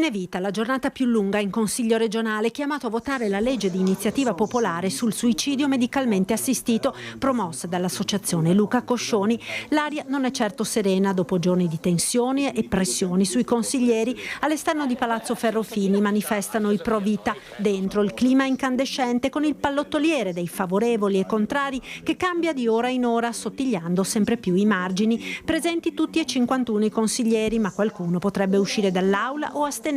Fine vita, la giornata più lunga in Consiglio regionale, chiamato a votare la legge di iniziativa popolare sul suicidio medicalmente assistito, promossa dall'associazione Luca Coscioni. L'aria non è certo serena dopo giorni di tensioni e pressioni sui consiglieri. All'esterno di Palazzo Ferrofini manifestano i pro vita. Dentro il clima incandescente con il pallottoliere dei favorevoli e contrari che cambia di ora in ora, assottigliando sempre più i margini. Presenti tutti e 51 i consiglieri, ma qualcuno potrebbe uscire dall'aula o astenersi.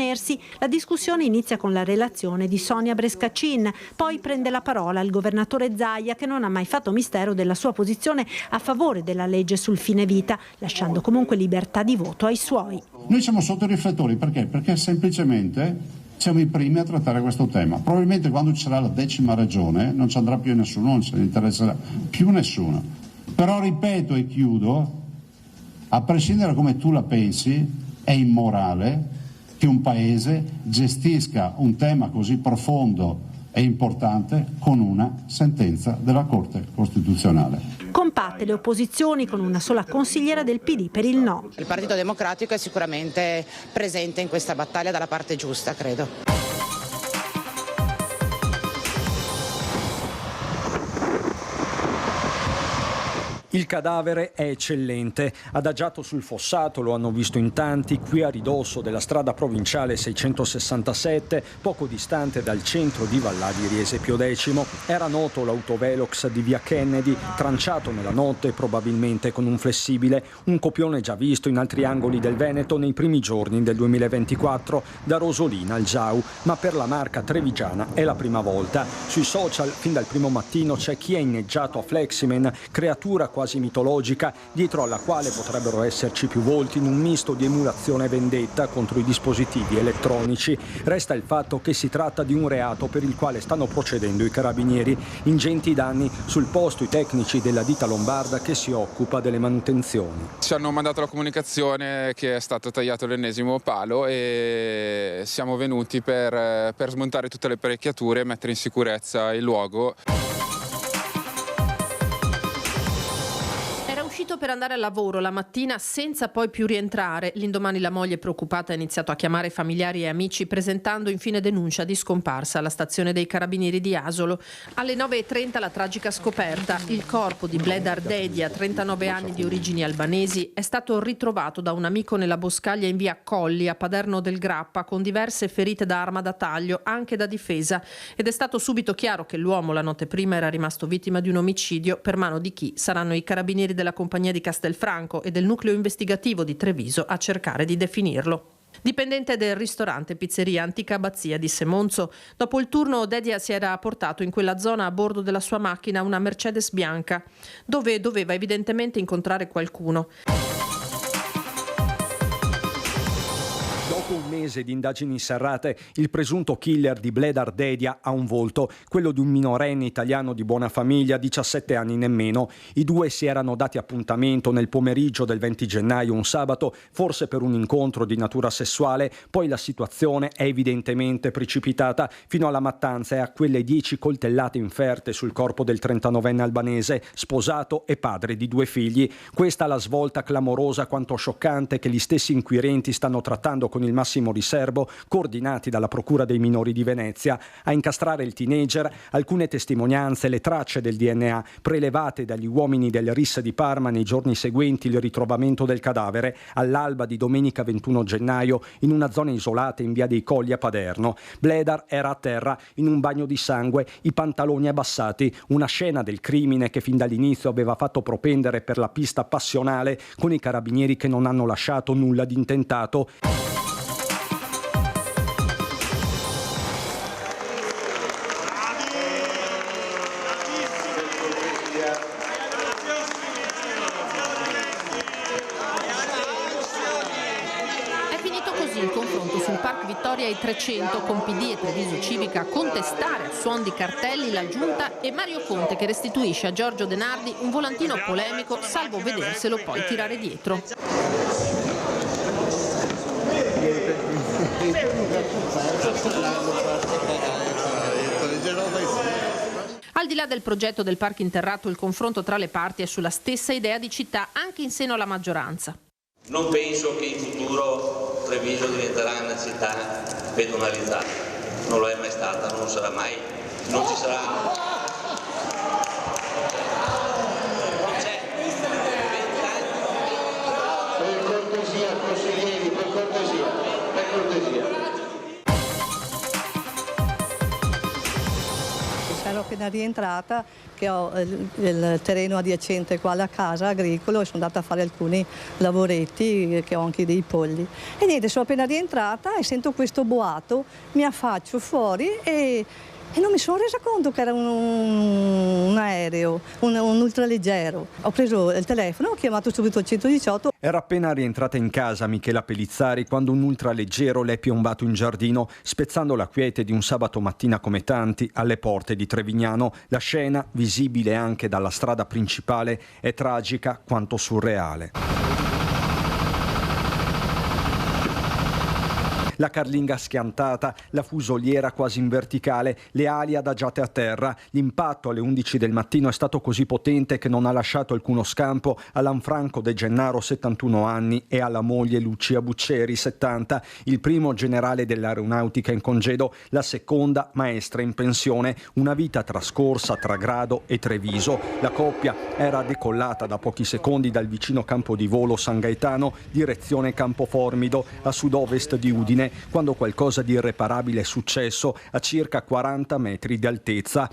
La discussione inizia con la relazione di Sonia Brescacin, poi prende la parola il governatore Zaia, che non ha mai fatto mistero della sua posizione a favore della legge sul fine vita, lasciando comunque libertà di voto ai suoi. Noi siamo sotto i riflettori perché semplicemente siamo i primi a trattare questo tema. Probabilmente quando ci sarà la 10ª regione non ci andrà più nessuno, non se ne interesserà più nessuno. Però ripeto e chiudo, a prescindere da come tu la pensi, è immorale che un paese gestisca un tema così profondo e importante con una sentenza della Corte Costituzionale. Compatte le opposizioni con una sola consigliera del PD per il no. Il Partito Democratico è sicuramente presente in questa battaglia dalla parte giusta, credo. Il cadavere è eccellente, adagiato sul fossato, lo hanno visto in tanti, qui a ridosso della strada provinciale 667, poco distante dal centro di Vallà di Riese Pio X. Era noto l'autovelox di via Kennedy, tranciato nella notte probabilmente con un flessibile, un copione già visto in altri angoli del Veneto nei primi giorni del 2024, da Rosolina al Giau, ma per la marca trevigiana è la prima volta. Sui social, fin dal primo mattino, c'è chi è inneggiato a Fleximan, creatura quasi mitologica, dietro alla quale potrebbero esserci più volti in un misto di emulazione e vendetta contro i dispositivi elettronici. Resta il fatto che si tratta di un reato per il quale stanno procedendo i carabinieri. Ingenti danni sul posto i tecnici della ditta lombarda che si occupa delle manutenzioni. Ci hanno mandato la comunicazione che è stato tagliato l'ennesimo palo e siamo venuti per smontare tutte le apparecchiature e mettere in sicurezza il luogo. Per andare al lavoro la mattina senza poi più rientrare. L'indomani la moglie, preoccupata, ha iniziato a chiamare familiari e amici, presentando infine denuncia di scomparsa alla stazione dei carabinieri di Asolo. Alle 9:30 la tragica scoperta: il corpo di Bledar Dedia, 39 anni, di origini albanesi, è stato ritrovato da un amico nella boscaglia in via Colli a Paderno del Grappa, con diverse ferite da arma da taglio, anche da difesa, ed è stato subito chiaro che l'uomo la notte prima era rimasto vittima di un omicidio per mano di chi? Saranno i carabinieri della compagnia di Castelfranco e del nucleo investigativo di Treviso a cercare di definirlo. Dipendente del ristorante pizzeria Antica Abbazia di Semonzo, dopo il turno Dedia si era portato in quella zona a bordo della sua macchina una Mercedes bianca, dove doveva evidentemente incontrare qualcuno. Dopo un mese di indagini serrate, il presunto killer di Bledar Dedia ha un volto, quello di un minorenne italiano di buona famiglia, 17 anni nemmeno. I due si erano dati appuntamento nel pomeriggio del 20 gennaio, un sabato, forse per un incontro di natura sessuale. Poi la situazione è evidentemente precipitata fino alla mattanza e a quelle 10 coltellate inferte sul corpo del 39enne albanese, sposato e padre di 2 figli. Questa è la svolta clamorosa quanto scioccante che gli stessi inquirenti stanno trattando con il massimo riservo, coordinati dalla Procura dei minori di Venezia. A incastrare il teenager alcune testimonianze, le tracce del DNA prelevate dagli uomini del RIS di Parma nei giorni seguenti il ritrovamento del cadavere, all'alba di domenica 21 gennaio in una zona isolata in via dei Colli a Paderno. Bledar era a terra in un bagno di sangue, i pantaloni abbassati, una scena del crimine che fin dall'inizio aveva fatto propendere per la pista passionale, con i carabinieri che non hanno lasciato nulla di intentato. Il confronto sul Park Vittoria ai 300 con PD e Treviso Civica a contestare a suon di cartelli la giunta e Mario Conte che restituisce a Giorgio De Nardi un volantino polemico, salvo vederselo poi tirare dietro. Al di là del progetto del parco interrato, il confronto tra le parti è sulla stessa idea di città anche in seno alla maggioranza. Non penso che in futuro Treviso diventerà una città pedonalizzata, non lo è mai stata, non lo sarà mai, non ci sarà. Per cortesia, consiglieri, per cortesia. Ero appena rientrata, che ho il terreno adiacente qua alla casa agricolo e sono andata a fare alcuni lavoretti, che ho anche dei polli. E niente, sono appena rientrata e sento questo boato, mi affaccio fuori e non mi sono resa conto che era un aereo, un ultraleggero. Ho preso il telefono, ho chiamato subito il 118. Era appena rientrata in casa Michela Pellizzari quando un ultraleggero le è piombato in giardino, spezzando la quiete di un sabato mattina come tanti alle porte di Trevignano. La scena, visibile anche dalla strada principale, è tragica quanto surreale. La carlinga schiantata, la fusoliera quasi in verticale, le ali adagiate a terra. L'impatto alle 11 del mattino è stato così potente che non ha lasciato alcuno scampo a Lanfranco De Gennaro, 71 anni, e alla moglie Lucia Buccieri, 70, il primo generale dell'aeronautica in congedo, la seconda maestra in pensione. Una vita trascorsa tra Grado e Treviso. La coppia era decollata da pochi secondi dal vicino campo di volo San Gaetano, direzione Campoformido, a sud-ovest di Udine, quando qualcosa di irreparabile è successo a circa 40 metri di altezza.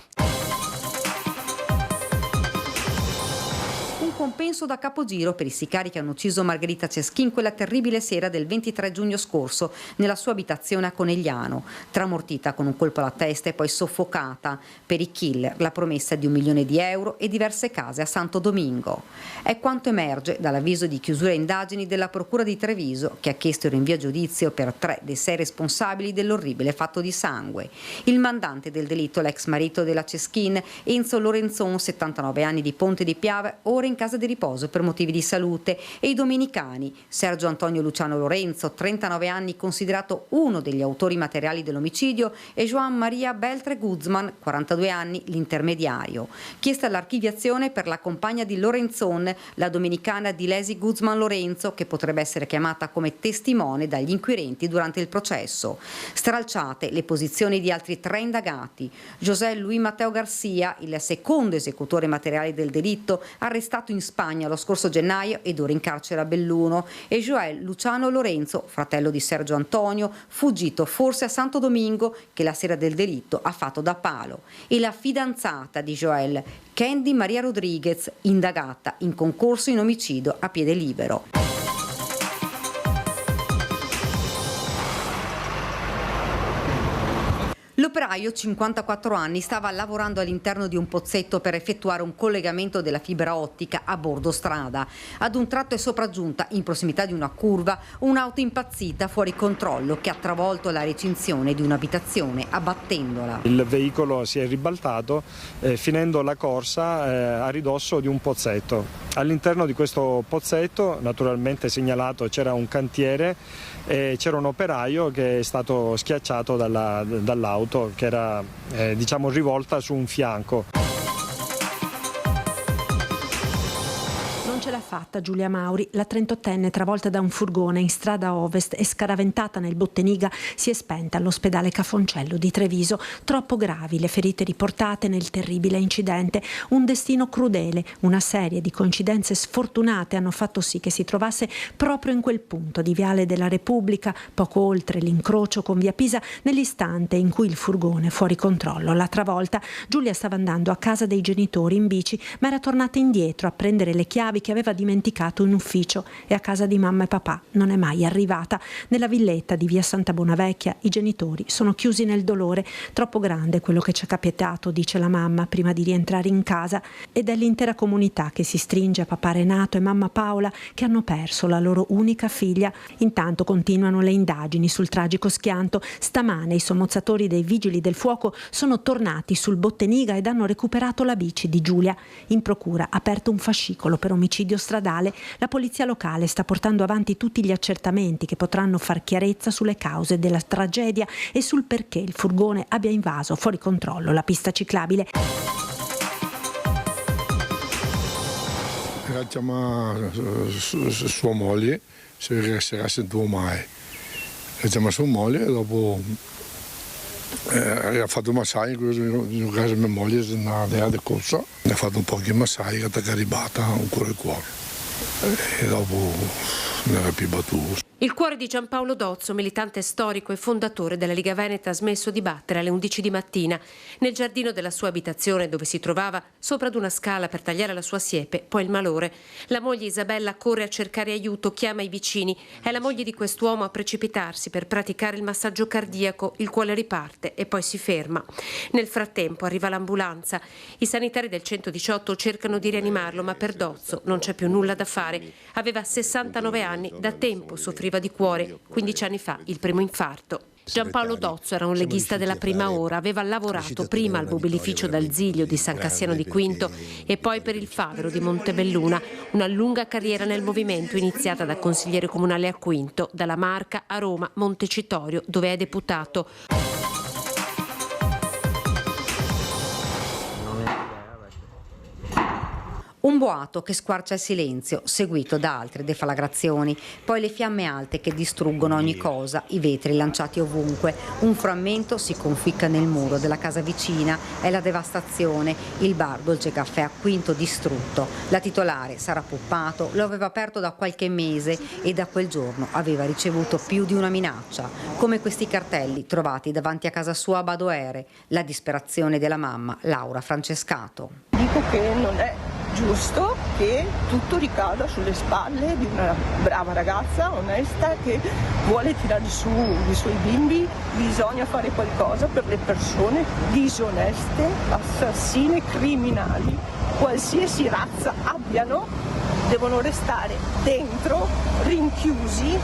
Compenso da capogiro per i sicari che hanno ucciso Margherita Ceschin quella terribile sera del 23 giugno scorso nella sua abitazione a Conegliano, tramortita con un colpo alla testa e poi soffocata. Per i killer la promessa di €1 milione e diverse case a Santo Domingo. È quanto emerge dall'avviso di chiusura indagini della Procura di Treviso, che ha chiesto il rinvio a giudizio per 3 dei 6 responsabili dell'orribile fatto di sangue. Il mandante del delitto, l'ex marito della Ceschin, Enzo Lorenzon, 79 anni, di Ponte di Piave, ora in casa di riposo per motivi di salute, e i domenicani Sergio Antonio Luciano Lorenzo, 39 anni, considerato uno degli autori materiali dell'omicidio, e Joan Maria Beltre Guzman, 42 anni, l'intermediario. Chiesta l'archiviazione per la compagna di Lorenzon, la domenicana Dilesi Guzman Lorenzo, che potrebbe essere chiamata come testimone dagli inquirenti durante il processo. Stralciate le posizioni di altri 3 indagati: José Luis Matteo Garcia, il secondo esecutore materiale del delitto, arrestato in Spagna lo scorso gennaio ed ora in carcere a Belluno, e Joel Luciano Lorenzo, fratello di Sergio Antonio, fuggito forse a Santo Domingo, che la sera del delitto ha fatto da palo, e la fidanzata di Joel, Candy Maria Rodriguez, indagata in concorso in omicidio a piede libero. L'operaio, 54 anni, stava lavorando all'interno di un pozzetto per effettuare un collegamento della fibra ottica a bordo strada. Ad un tratto è sopraggiunta, in prossimità di una curva, un'auto impazzita fuori controllo che ha travolto la recinzione di un'abitazione abbattendola. Il veicolo si è ribaltato finendo la corsa a ridosso di un pozzetto. All'interno di questo pozzetto, naturalmente segnalato, c'era un cantiere e c'era un operaio che è stato schiacciato dall'auto che era rivolta su un fianco. Ce l'ha fatta Giulia Mauri, la 38enne, travolta da un furgone in strada Ovest e scaraventata nel Botteniga, si è spenta all'ospedale Cafoncello di Treviso. Troppo gravi le ferite riportate nel terribile incidente. Un destino crudele, una serie di coincidenze sfortunate hanno fatto sì che si trovasse proprio in quel punto di Viale della Repubblica, poco oltre l'incrocio con Via Pisa, nell'istante in cui il furgone fuori controllo l'ha travolta. Giulia stava andando a casa dei genitori in bici, ma era tornata indietro a prendere le chiavi che aveva dimenticato in ufficio, e a casa di mamma e papà non è mai arrivata. Nella villetta di via Santa Bonavecchia i genitori sono chiusi nel dolore. Troppo grande quello che ci è capitato, dice la mamma prima di rientrare in casa, ed è l'intera comunità che si stringe a papà Renato e mamma Paola, che hanno perso la loro unica figlia. Intanto continuano le indagini sul tragico schianto. Stamane i sommozzatori dei vigili del fuoco sono tornati sul Botteniga ed hanno recuperato la bici di Giulia. In procura ha aperto un fascicolo per omicidio stradale. La polizia locale sta portando avanti tutti gli accertamenti che potranno far chiarezza sulle cause della tragedia e sul perché il furgone abbia invaso fuori controllo la pista ciclabile. Era chiamata sua moglie, si era sentito mai. e ci ha messo moglie e dopo ha fatto un massaggio in casa mia moglie, era di corsa, ha fatto un po' di massaggio, ha caribata un cuore e dopo non era più battuto. Il cuore di Giampaolo Dozzo, militante storico e fondatore della Lega Veneta, ha smesso di battere alle 11 di mattina. Nel giardino della sua abitazione, dove si trovava, sopra ad una scala per tagliare la sua siepe, poi il malore. La moglie Isabella corre a cercare aiuto, chiama i vicini. È la moglie di quest'uomo a precipitarsi per praticare il massaggio cardiaco, il quale riparte e poi si ferma. Nel frattempo arriva l'ambulanza. I sanitari del 118 cercano di rianimarlo, ma per Dozzo non c'è più nulla da fare. Aveva 69 anni, da tempo soffriva di cuore, 15 anni fa il primo infarto. Giampaolo Dozzo era un leghista della prima ora, aveva lavorato prima al mobilificio d'Alzilio di San Cassiano di Quinto e poi per il Favero di Montebelluna, una lunga carriera nel movimento iniziata da consigliere comunale a Quinto, dalla Marca a Roma, Montecitorio, dove è deputato. Un boato che squarcia il silenzio, seguito da altre deflagrazioni, poi le fiamme alte che distruggono ogni cosa, i vetri lanciati ovunque, un frammento si conficca nel muro della casa vicina, è la devastazione, il bar Dolce Caffè a Quinto distrutto, la titolare Sara Puppato lo aveva aperto da qualche mese e da quel giorno aveva ricevuto più di una minaccia, come questi cartelli trovati davanti a casa sua a Badoere, la disperazione della mamma Laura Francescato. Dico che non è giusto che tutto ricada sulle spalle di una brava ragazza onesta che vuole tirare su i suoi bimbi. Bisogna fare qualcosa per le persone disoneste, assassine, criminali, qualsiasi razza abbiano, devono restare dentro, rinchiusi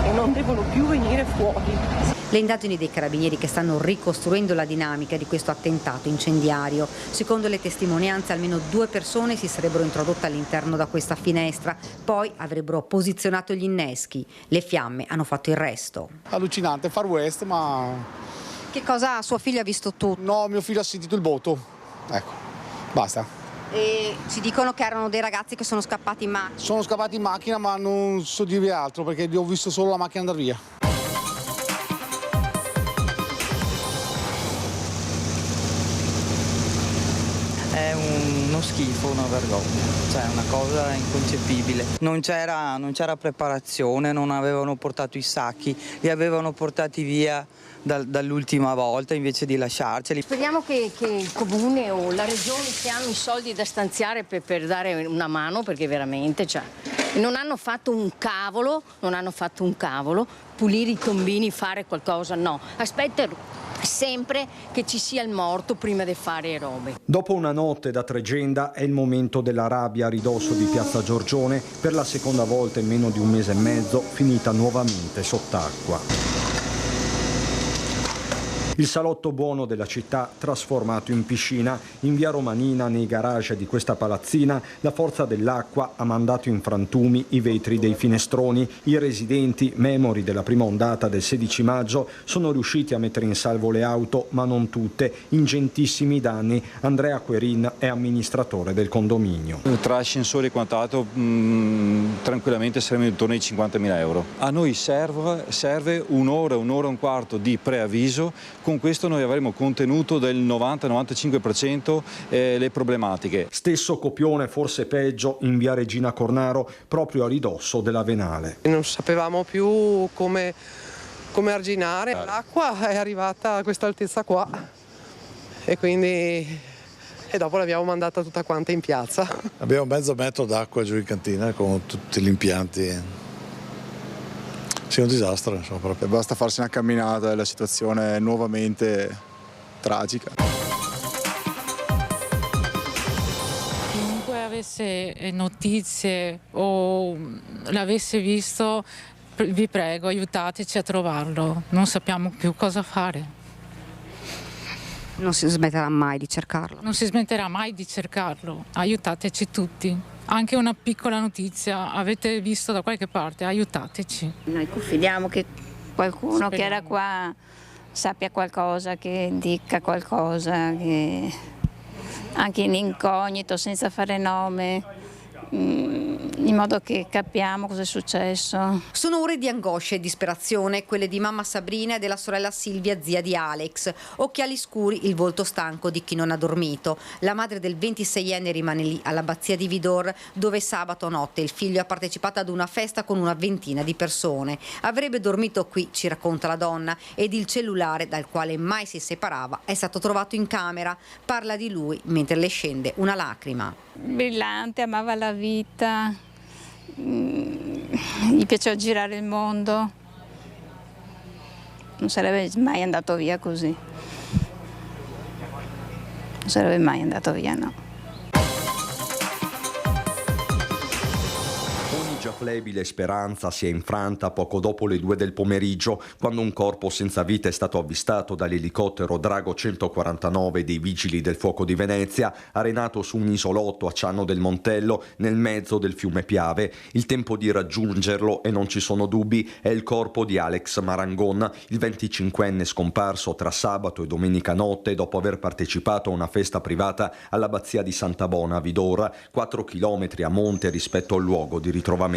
e non devono più venire fuori. Le indagini dei carabinieri che stanno ricostruendo la dinamica di questo attentato incendiario. Secondo le testimonianze almeno 2 persone si sarebbero introdotte all'interno da questa finestra, poi avrebbero posizionato gli inneschi. Le fiamme hanno fatto il resto. Allucinante, Far West, ma... Che cosa sua figlia ha visto tutto? No, mio figlio ha sentito il botto. Ecco, basta. E ci dicono che erano dei ragazzi che sono scappati in macchina. Sono scappati in macchina, ma non so dirvi altro perché ho visto solo la macchina andare via. È uno schifo, una vergogna, cioè una cosa inconcepibile. Non c'era preparazione, non avevano portato i sacchi, li avevano portati via dall'ultima volta invece di lasciarceli. Speriamo che il comune o la regione, se hanno i soldi da stanziare per dare una mano, perché veramente non hanno fatto un cavolo, pulire i tombini, fare qualcosa, no, aspettano sempre che ci sia il morto prima di fare robe. Dopo una notte da tregenda è il momento della rabbia a ridosso di Piazza Giorgione, per la seconda volta in meno di un mese e mezzo, finita nuovamente sott'acqua. Il salotto buono della città trasformato in piscina. In via Romanina, nei garage di questa palazzina, la forza dell'acqua ha mandato in frantumi i vetri dei finestroni. I residenti, memori della prima ondata del 16 maggio, sono riusciti a mettere in salvo le auto, ma non tutte. Ingentissimi danni. Andrea Querin è amministratore del condominio. Tra ascensori e quant'altro tranquillamente saremo intorno ai 50.000 euro. A noi serve un'ora e un quarto di preavviso. Con questo noi avremo contenuto del 90-95% le problematiche. Stesso copione, forse peggio, in via Regina Cornaro, proprio a ridosso della Venale. Non sapevamo più come arginare. L'acqua è arrivata a questa altezza qua e dopo l'abbiamo mandata tutta quanta in piazza. Abbiamo mezzo metro d'acqua giù in cantina con tutti gli impianti. Sì, un disastro, insomma, proprio. Basta farsi una camminata e la situazione è nuovamente tragica. Chiunque avesse notizie o l'avesse visto, vi prego, aiutateci a trovarlo. Non sappiamo più cosa fare. Non si smetterà mai di cercarlo. Non si smetterà mai di cercarlo. Aiutateci tutti. Anche una piccola notizia avete visto da qualche parte, aiutateci. Noi confidiamo che qualcuno che era qua sappia qualcosa, che dica qualcosa, che anche in incognito, senza fare nome, in modo che capiamo cosa è successo. Sono ore di angoscia e disperazione, quelle di mamma Sabrina e della sorella Silvia, zia di Alex. Occhiali scuri, il volto stanco di chi non ha dormito. La madre del 26enne rimane lì all'abbazia di Vidor, dove sabato notte il figlio ha partecipato ad una festa con una ventina di persone. Avrebbe dormito qui, ci racconta la donna, ed il cellulare dal quale mai si separava è stato trovato in camera. Parla di lui mentre le scende una lacrima. Brillante, amava la vita, gli piaceva girare il mondo, non sarebbe mai andato via così, non sarebbe mai andato via, no. Già flebile speranza si è infranta poco dopo le 2 del pomeriggio, quando un corpo senza vita è stato avvistato dall'elicottero Drago 149 dei Vigili del Fuoco di Venezia, arenato su un isolotto a Ciano del Montello, nel mezzo del fiume Piave. Il tempo di raggiungerlo, e non ci sono dubbi, è il corpo di Alex Marangon, il 25enne scomparso tra sabato e domenica notte dopo aver partecipato a una festa privata all'abbazia di Santa Bona a Vidor, 4 chilometri a monte rispetto al luogo di ritrovamento.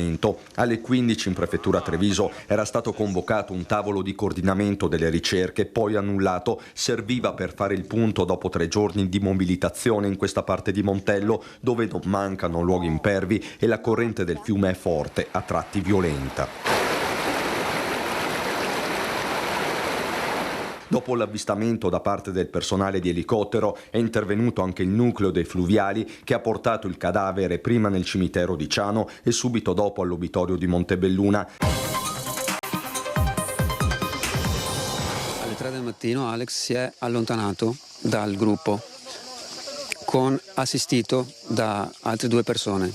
Alle 15 in prefettura Treviso era stato convocato un tavolo di coordinamento delle ricerche, poi annullato. Serviva per fare il punto dopo 3 giorni di mobilitazione in questa parte di Montello, dove non mancano luoghi impervi e la corrente del fiume è forte, a tratti violenta. Dopo l'avvistamento da parte del personale di elicottero è intervenuto anche il nucleo dei fluviali, che ha portato il cadavere prima nel cimitero di Ciano e subito dopo all'obitorio di Montebelluna. Alle 3 del mattino Alex si è allontanato dal gruppo, assistito da altre 2 persone.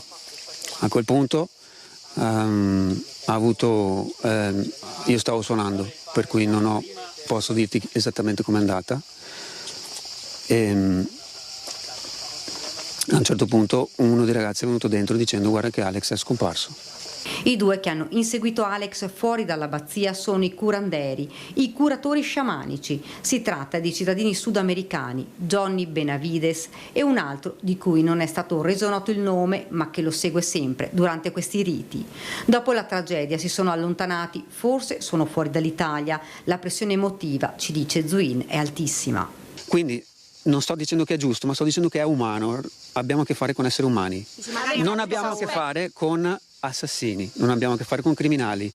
A quel punto io stavo suonando, per cui non posso dirti esattamente com'è andata. A un certo punto uno dei ragazzi è venuto dentro dicendo: guarda che Alex è scomparso. I 2 che hanno inseguito Alex fuori dall'abbazia sono i curanderi, i curatori sciamanici. Si tratta di cittadini sudamericani, Johnny Benavides e un altro di cui non è stato reso noto il nome, ma che lo segue sempre durante questi riti. Dopo la tragedia si sono allontanati, forse sono fuori dall'Italia. La pressione emotiva, ci dice Zuin, è altissima. Quindi non sto dicendo che è giusto, ma sto dicendo che è umano. Abbiamo a che fare con esseri umani. Non abbiamo a che fare con assassini, non abbiamo a che fare con criminali.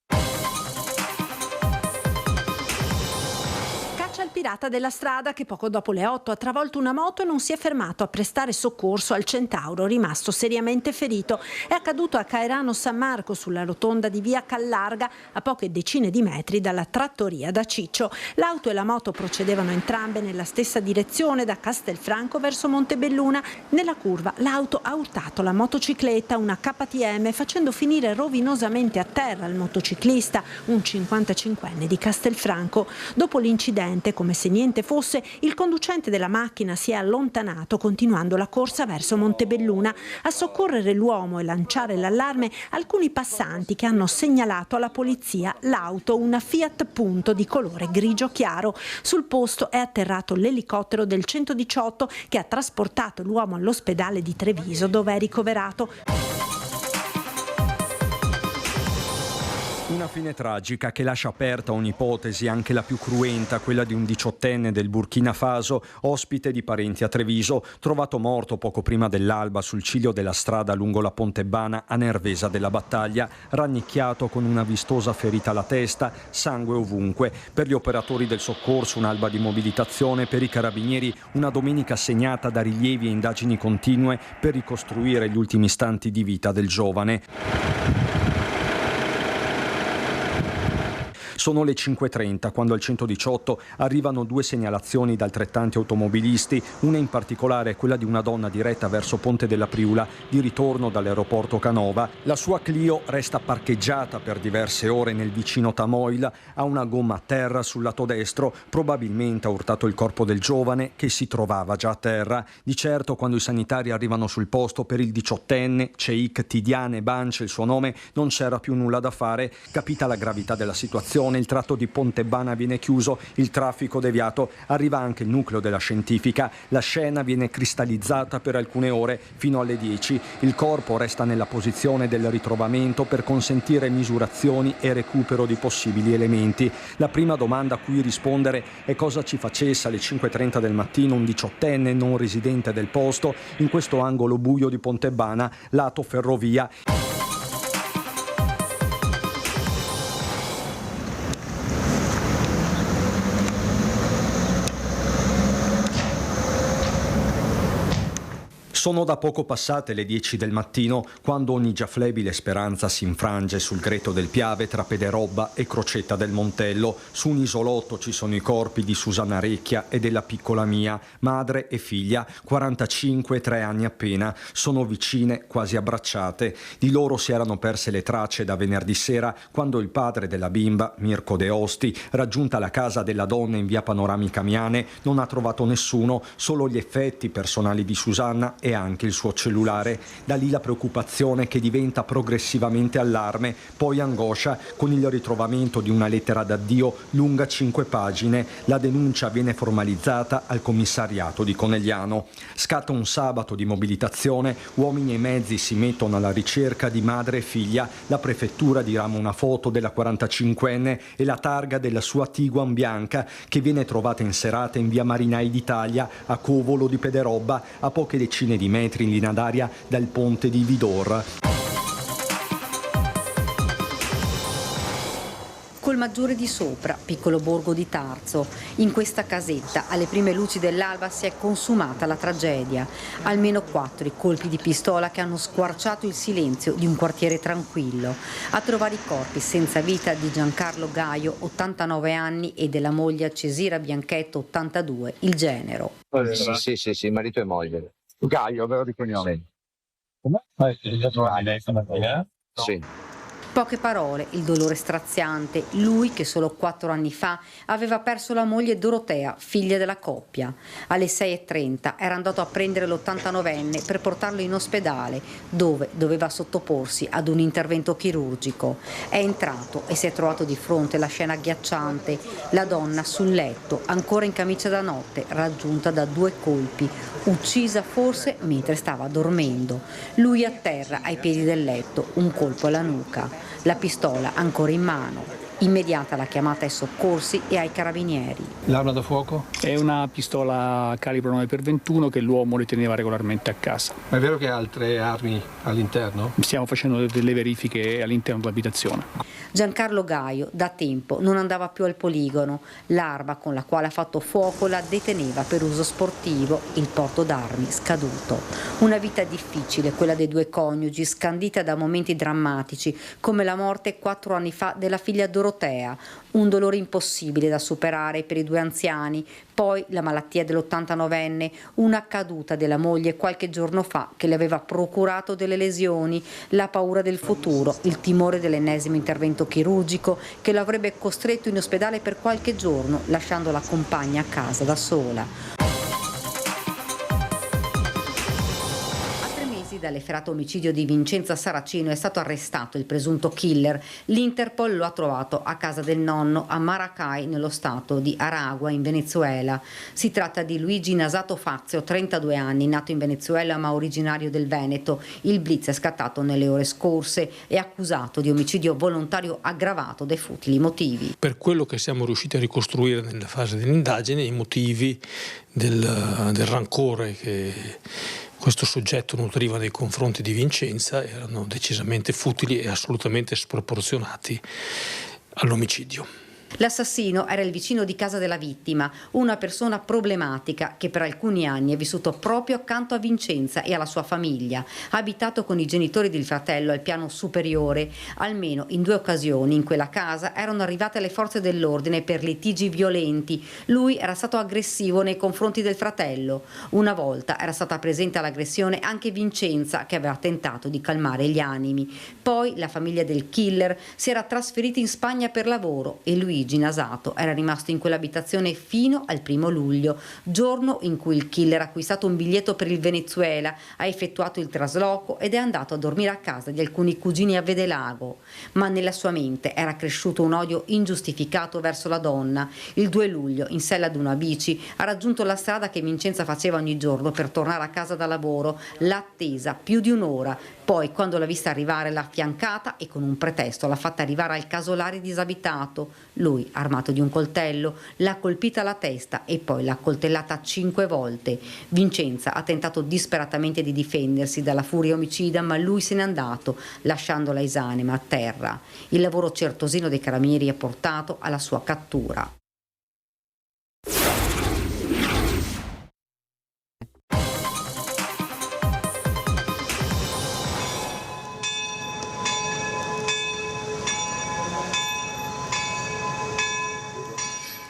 Il pirata della strada che poco dopo le 8 ha travolto una moto e non si è fermato a prestare soccorso al Centauro, rimasto seriamente ferito. È accaduto a Caerano San Marco, sulla rotonda di via Callarga, a poche decine di metri dalla trattoria da Ciccio. L'auto e la moto procedevano entrambe nella stessa direzione, da Castelfranco verso Montebelluna. Nella curva l'auto ha urtato la motocicletta, una KTM, facendo finire rovinosamente a terra il motociclista, un 55enne di Castelfranco. Dopo l'incidente, come se niente fosse, il conducente della macchina si è allontanato, continuando la corsa verso Montebelluna. A soccorrere l'uomo e lanciare l'allarme alcuni passanti, che hanno segnalato alla polizia l'auto, una Fiat Punto di colore grigio chiaro. Sul posto è atterrato l'elicottero del 118 che ha trasportato l'uomo all'ospedale di Treviso, dove è ricoverato. Una fine tragica che lascia aperta un'ipotesi, anche la più cruenta, quella di un 18enne del Burkina Faso, ospite di parenti a Treviso, trovato morto poco prima dell'alba sul ciglio della strada lungo la Pontebana a Nervesa della Battaglia, rannicchiato con una vistosa ferita alla testa, sangue ovunque. Per gli operatori del soccorso un'alba di mobilitazione, per i carabinieri una domenica segnata da rilievi e indagini continue per ricostruire gli ultimi istanti di vita del giovane. Sono le 5:30 quando al 118 arrivano 2 segnalazioni da altrettanti automobilisti, una in particolare quella di una donna diretta verso Ponte della Priula, di ritorno dall'aeroporto Canova. La sua Clio resta parcheggiata per diverse ore nel vicino Tamoil, ha una gomma a terra sul lato destro, probabilmente ha urtato il corpo del giovane che si trovava già a terra. Di certo, quando i sanitari arrivano sul posto, per il 18enne, Cheikh Tidiane Banche il suo nome, non c'era più nulla da fare. Capita la gravità della situazione, nel tratto di Pontebana viene chiuso, il traffico deviato, arriva anche il nucleo della scientifica. La scena viene cristallizzata per alcune ore fino alle 10. Il corpo resta nella posizione del ritrovamento per consentire misurazioni e recupero di possibili elementi. La prima domanda a cui rispondere è cosa ci facesse alle 5:30 del mattino un 18enne non residente del posto in questo angolo buio di Pontebana, lato ferrovia. Sono da poco passate le 10 del mattino quando ogni già flebile speranza si infrange sul greto del Piave tra Pederobba e Crocetta del Montello. Su un isolotto ci sono i corpi di Susanna Recchia e della piccola Mia, madre e figlia, 45 e 3 anni appena. Sono vicine, quasi abbracciate. Di loro si erano perse le tracce da venerdì sera quando il padre della bimba, Mirko De Osti, raggiunta la casa della donna in via Panoramica Miane, non ha trovato nessuno, solo gli effetti personali di Susanna e anche il suo cellulare. Da lì la preoccupazione che diventa progressivamente allarme, poi angoscia con il ritrovamento di una lettera d'addio lunga 5 pagine. La denuncia viene formalizzata al commissariato di Conegliano. Scatta un sabato di mobilitazione, uomini e mezzi si mettono alla ricerca di madre e figlia. La prefettura dirama una foto della 45enne e la targa della sua Tiguan bianca che viene trovata inserata in via Marinai d'Italia a Covolo di Pederobba, a poche decine di metri in linea d'aria dal ponte di Vidor. Colmaggiore di Sopra, piccolo borgo di Tarzo. In questa casetta, alle prime luci dell'alba, si è consumata la tragedia. Almeno 4 i colpi di pistola che hanno squarciato il silenzio di un quartiere tranquillo. A trovare i corpi senza vita di Giancarlo Gaio, 89 anni, e della moglie Cesira Bianchetto, 82, il genero. Sì, marito e moglie. Gaio, vero di cognome? Sì. Poche parole, il dolore straziante. Lui che solo 4 anni fa aveva perso la moglie Dorotea, figlia della coppia. Alle 6:30 era andato a prendere l'89enne per portarlo in ospedale, dove doveva sottoporsi ad un intervento chirurgico. È entrato e si è trovato di fronte alla scena agghiacciante. La donna sul letto, ancora in camicia da notte, raggiunta da 2 colpi, uccisa forse mentre stava dormendo. Lui a terra, ai piedi del letto, un colpo alla nuca. La pistola ancora in mano. Immediata la chiamata ai soccorsi e ai carabinieri. L'arma da fuoco? È una pistola calibro 9x21 che l'uomo le teneva regolarmente a casa. Ma è vero che ha altre armi all'interno? Stiamo facendo delle verifiche all'interno dell'abitazione. Giancarlo Gaio da tempo non andava più al poligono. L'arma con la quale ha fatto fuoco la deteneva per uso sportivo, il porto d'armi scaduto. Una vita difficile quella dei 2 coniugi, scandita da momenti drammatici come la morte 4 anni fa della figlia Dorotea, un dolore impossibile da superare per i 2 anziani, poi la malattia dell'89enne, una caduta della moglie qualche giorno fa che le aveva procurato delle lesioni, la paura del futuro, il timore dell'ennesimo intervento chirurgico che lo avrebbe costretto in ospedale per qualche giorno, lasciando la compagna a casa da sola. Dall'efferato omicidio di Vincenza Saracino è stato arrestato il presunto killer. L'Interpol lo ha trovato a casa del nonno a Maracay, nello stato di Aragua, in Venezuela. Si tratta di Luigi Nasato Fazio, 32 anni, nato in Venezuela ma originario del Veneto. Il blitz è scattato nelle ore scorse e accusato di omicidio volontario aggravato dai futili motivi. Per quello che siamo riusciti a ricostruire nella fase dell'indagine, i motivi del rancore che questo soggetto nutriva nei confronti di Vincenza erano decisamente futili e assolutamente sproporzionati all'omicidio. L'assassino era il vicino di casa della vittima, una persona problematica che per alcuni anni è vissuto proprio accanto a Vincenza e alla sua famiglia. Ha abitato con i genitori del fratello al piano superiore. Almeno in 2 occasioni in quella casa erano arrivate le forze dell'ordine per litigi violenti. Lui era stato aggressivo nei confronti del fratello. Una volta era stata presente all'aggressione anche Vincenza, che aveva tentato di calmare gli animi. Poi la famiglia del killer si era trasferita in Spagna per lavoro e Luigi Gigi Nasato. Era rimasto in quell'abitazione fino al 1 luglio, giorno in cui il killer ha acquistato un biglietto per il Venezuela, ha effettuato il trasloco ed è andato a dormire a casa di alcuni cugini a Vedelago. Ma nella sua mente era cresciuto un odio ingiustificato verso la donna. Il 2 luglio, in sella ad una bici, ha raggiunto la strada che Vincenza faceva ogni giorno per tornare a casa da lavoro. L'ha attesa più di un'ora. Poi, quando l'ha vista arrivare, l'ha affiancata e con un pretesto l'ha fatta arrivare al casolare disabitato. Lui, armato di un coltello, l'ha colpita alla testa e poi l'ha coltellata 5 volte. Vincenza ha tentato disperatamente di difendersi dalla furia omicida, ma lui se n'è andato, lasciandola esanime a terra. Il lavoro certosino dei carabinieri ha portato alla sua cattura.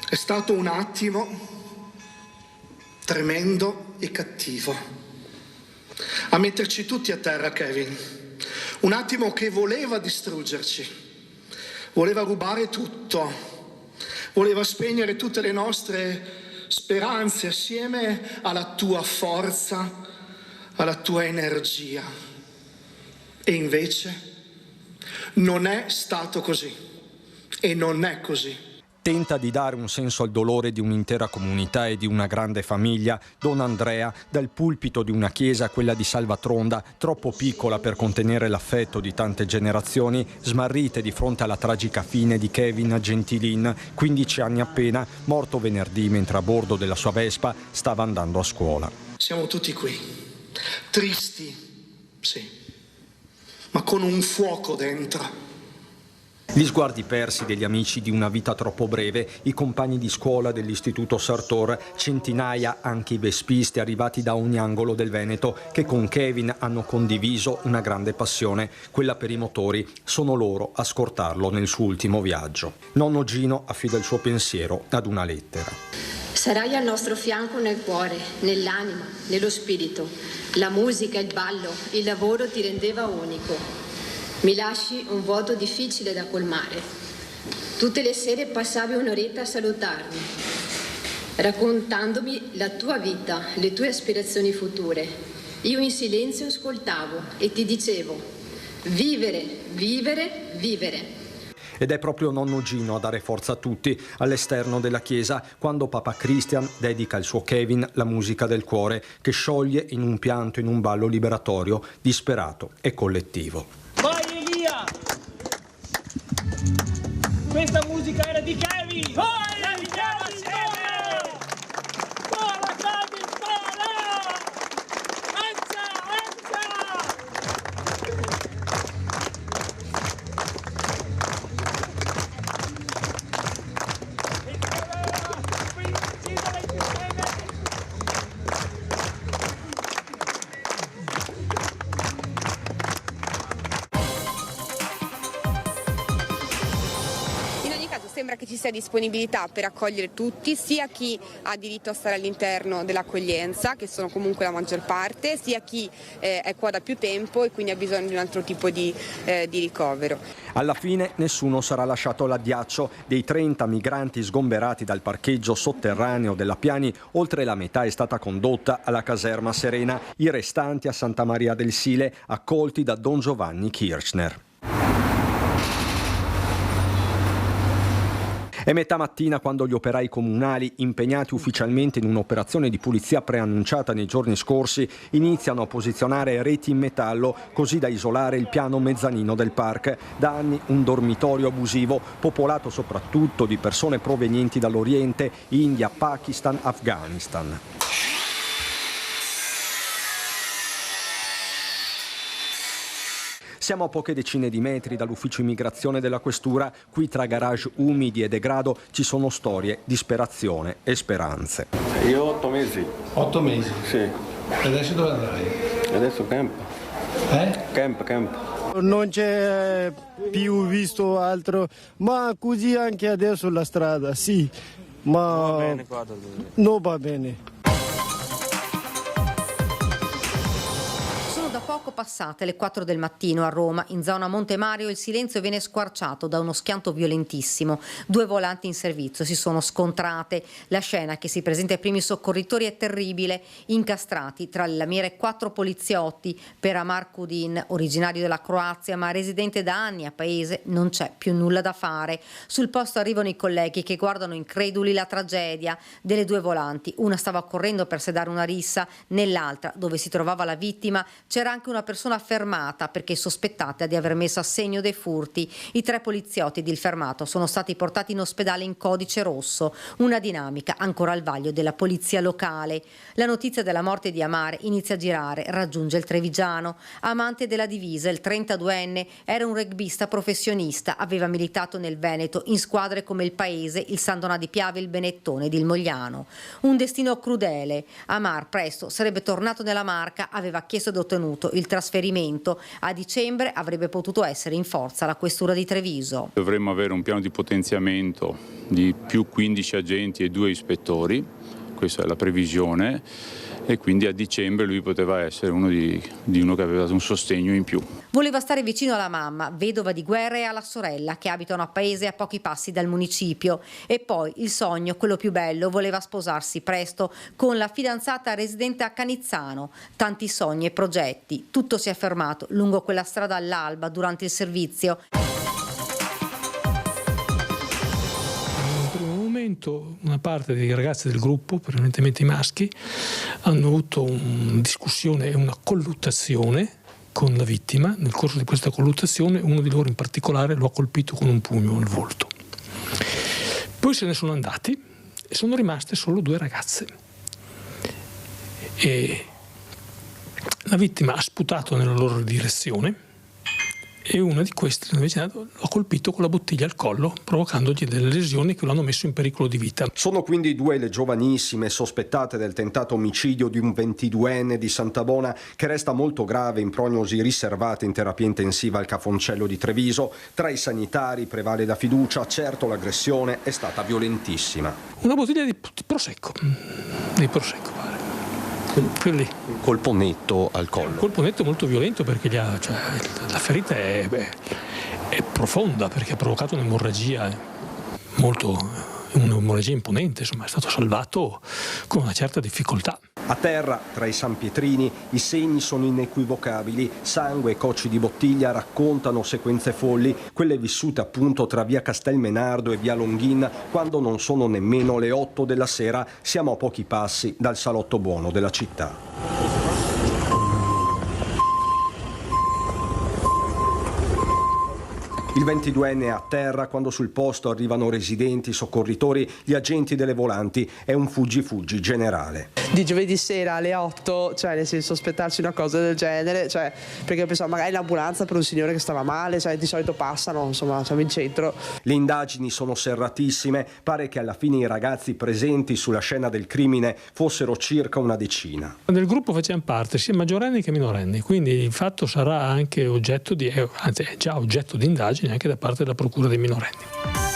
È stato un attimo tremendo e cattivo a metterci tutti a terra, Kevin. Un attimo che voleva distruggerci, voleva rubare tutto, voleva spegnere tutte le nostre speranze assieme alla tua forza, alla tua energia. E invece non è stato così e non è così. Tenta di dare un senso al dolore di un'intera comunità e di una grande famiglia, Don Andrea, dal pulpito di una chiesa a quella di Salvatronda, troppo piccola per contenere l'affetto di tante generazioni, smarrite di fronte alla tragica fine di Kevin Gentilin, 15 anni appena, morto venerdì mentre a bordo della sua Vespa stava andando a scuola. Siamo tutti qui, tristi, sì, ma con un fuoco dentro. Gli sguardi persi degli amici di una vita troppo breve, i compagni di scuola dell'Istituto Sartor, centinaia anche i vespisti arrivati da ogni angolo del Veneto che con Kevin hanno condiviso una grande passione, quella per i motori. Sono loro a scortarlo nel suo ultimo viaggio. Nonno Gino affida il suo pensiero ad una lettera. Sarai al nostro fianco nel cuore, nell'anima, nello spirito. La musica, il ballo, il lavoro ti rendeva unico. Mi lasci un vuoto difficile da colmare. Tutte le sere passavi un'oretta a salutarmi, raccontandomi la tua vita, le tue aspirazioni future. Io in silenzio ascoltavo e ti dicevo: vivere, vivere, vivere. Ed è proprio nonno Gino a dare forza a tutti all'esterno della chiesa quando Papa Christian dedica al suo Kevin la musica del cuore che scioglie in un pianto, in un ballo liberatorio, disperato e collettivo. Vai Elia! Questa musica era di Kevin! Vai! La viviamo assieme! Buona Kevin, buona! Anza, Sembra che ci sia disponibilità per accogliere tutti, sia chi ha diritto a stare all'interno dell'accoglienza, che sono comunque la maggior parte, sia chi è qua da più tempo e quindi ha bisogno di un altro tipo di ricovero. Alla fine nessuno sarà lasciato all'addiaccio. Dei 30 migranti sgomberati dal parcheggio sotterraneo della Piani, oltre la metà è stata condotta alla caserma Serena, i restanti a Santa Maria del Sile, accolti da Don Giovanni Kirchner. È metà mattina quando gli operai comunali, impegnati ufficialmente in un'operazione di pulizia preannunciata nei giorni scorsi, iniziano a posizionare reti in metallo così da isolare il piano mezzanino del park. Da anni un dormitorio abusivo popolato soprattutto di persone provenienti dall'Oriente, India, Pakistan, Afghanistan. Siamo a poche decine di metri dall'ufficio immigrazione della questura. Qui tra garage umidi e degrado ci sono storie, disperazione e speranze. Io 8 mesi. 8 mesi? Sì. E adesso dove andrai? Adesso camp. Camp. Non c'è più visto altro, ma così anche adesso la strada, sì. Ma non va bene qua. Non va bene. Da poco passate le 4 del mattino a Roma, in zona Monte Mario, il silenzio viene squarciato da uno schianto violentissimo. 2 volanti in servizio si sono scontrate. La scena che si presenta ai primi soccorritori è terribile. Incastrati tra le lamiere 4 poliziotti. Per Amar Kudin, originario della Croazia ma residente da anni a Paese, non c'è più nulla da fare. Sul posto arrivano i colleghi che guardano increduli la tragedia delle 2 volanti. Una stava correndo per sedare una rissa, nell'altra, dove si trovava la vittima, c'era anche una persona fermata perché sospettata di aver messo a segno dei furti. I 3 poliziotti ed il fermato sono stati portati in ospedale in codice rosso, una dinamica ancora al vaglio della polizia locale. La notizia della morte di Amar inizia a girare, raggiunge il trevigiano. Amante della divisa, il 32enne era un rugbista professionista, aveva militato nel Veneto in squadre come il Paese, il San Donà di Piave, il Benettone ed il Mogliano. Un destino crudele. Amar presto sarebbe tornato nella Marca, aveva chiesto ed ottenuto il trasferimento. A dicembre avrebbe potuto essere in forza alla questura di Treviso. Dovremmo avere un piano di potenziamento di più 15 agenti e 2 ispettori, questa è la previsione, e quindi a dicembre lui poteva essere uno che aveva dato un sostegno in più. Voleva stare vicino alla mamma, vedova di guerra, e alla sorella che abitano a Paese a pochi passi dal municipio. E poi il sogno, quello più bello, voleva sposarsi presto con la fidanzata residente a Canizzano. Tanti sogni e progetti, tutto si è fermato lungo quella strada all'alba durante il servizio. Una parte dei ragazzi del gruppo, prevalentemente i maschi, hanno avuto una discussione e una colluttazione con la vittima. Nel corso di questa colluttazione uno di loro in particolare lo ha colpito con un pugno al volto. Poi se ne sono andati e sono rimaste solo 2 ragazze. E la vittima ha sputato nella loro direzione e una di queste l'ha colpito con la bottiglia al collo, provocandogli delle lesioni che lo hanno messo in pericolo di vita. Sono quindi 2 le giovanissime sospettate del tentato omicidio di un 22enne di Santabona, che resta molto grave in prognosi riservata in terapia intensiva al Cafoncello di Treviso. Tra i sanitari prevale la fiducia, certo l'aggressione è stata violentissima. Una bottiglia di prosecco, Quelli. Un colpo netto al collo. Un colpo netto molto violento perché la ferita è profonda, perché ha provocato un'emorragia imponente, insomma è stato salvato con una certa difficoltà. A terra, tra i sanpietrini, i segni sono inequivocabili. Sangue e cocci di bottiglia raccontano sequenze folli, quelle vissute appunto tra via Castelmenardo e via Longhin, quando non sono nemmeno le 8 della sera. Siamo a pochi passi dal salotto buono della città. Il 22enne è a terra quando sul posto arrivano residenti, soccorritori, gli agenti delle volanti. È un fuggi-fuggi generale. Di giovedì sera alle 8, cioè nel senso aspettarci una cosa del genere, cioè perché pensavo magari l'ambulanza per un signore che stava male, cioè di solito passano, insomma siamo in centro. Le indagini sono serratissime, pare che alla fine i ragazzi presenti sulla scena del crimine fossero circa una decina. Del gruppo facciamo parte sia maggiorenni che minorenni, quindi il fatto sarà anche oggetto di, anzi è già oggetto di indagini anche da parte della procura dei minorenni.